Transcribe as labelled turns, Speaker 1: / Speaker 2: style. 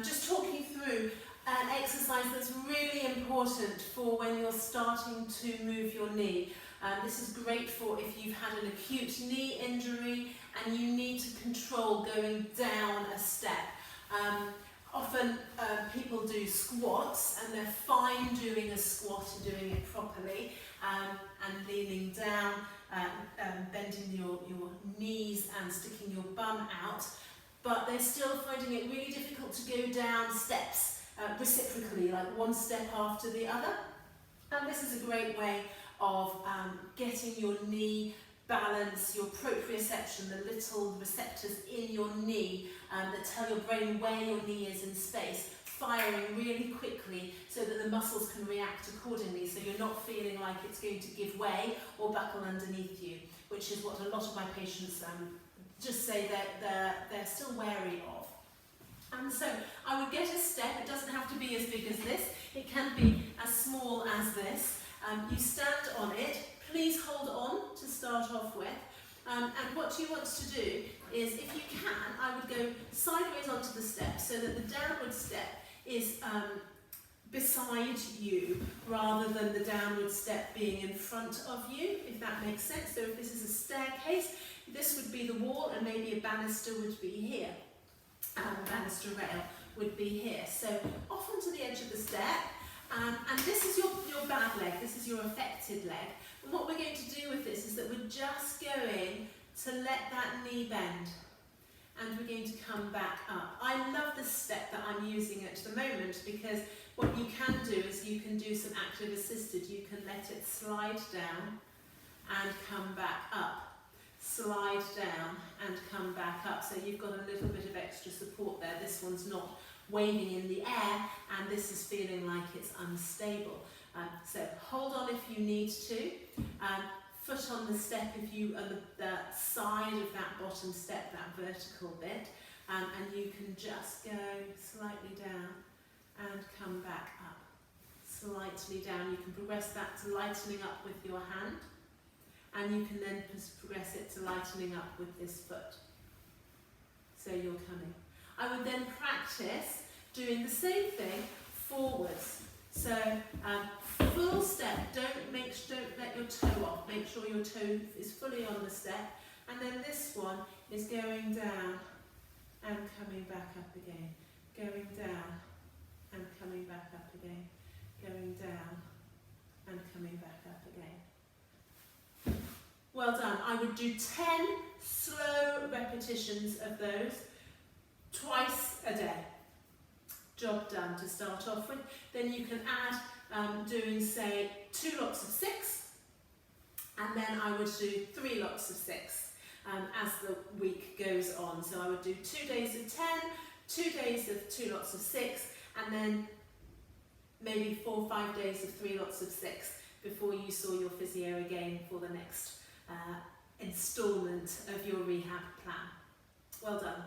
Speaker 1: just talk you through an exercise that's really important for when you're starting to move your knee. This is great for if you've had an acute knee injury and you need to control going down a step. Often people do squats and they're fine doing a squat and doing it properly and leaning down, bending your knees and sticking your bum out, but they're still finding it really difficult to go down steps reciprocally, like one step after the other. And this is a great way of getting your knee balance, your proprioception, the little receptors in your knee that tell your brain where your knee is in space, firing really quickly so that the muscles can react accordingly, so you're not feeling like it's going to give way or buckle underneath you, which is what a lot of my patients just say that they're still wary of. And so I would get a step. It doesn't have to be as big as this, it can be as small as this. You stand on it, please hold on to start off with, and what you want to do is, if you can, I would go sideways onto the step so that the downward step is beside you rather than the downward step being in front of you, if that makes sense. So if this is a staircase, this would be the wall and maybe a banister would be here. Banister rail would be here. So off onto the edge of the step, and this is your bad leg, this is your affected leg. And what we're going to do with this is that we're just going to let that knee bend, and we're going to come back up. I love this step that I'm using at the moment because what you can do is you can do some active assisted. You can let it slide down and come back up, slide down and come back up. So you've got a little bit of extra support there. This one's not waving in the air and this is feeling like it's unstable. So hold on if you need to. Foot on the step if you are the side of that bottom step, that vertical bit, and you can just go slightly down and come back up, slightly down. You can progress that to lightening up with your hand, and you can then progress it to lightening up with this foot. So you're coming. I would then practice doing the same thing forwards. So full step, don't let your toe off, make sure your toe is fully on the step, and then this one is going down and coming back up again, going down and coming back up again, going down and coming back up again. Well done. I would do 10 slow repetitions of those twice a day. Job done to start off with. Then you can add doing, say, 2 lots of 6, and then I would do 3 lots of 6 as the week goes on. So I would do 2 days of 10, 2 days of 2 lots of 6, and then maybe 4 or 5 days of 3 lots of 6 before you saw your physio again for the next instalment of your rehab plan. Well done.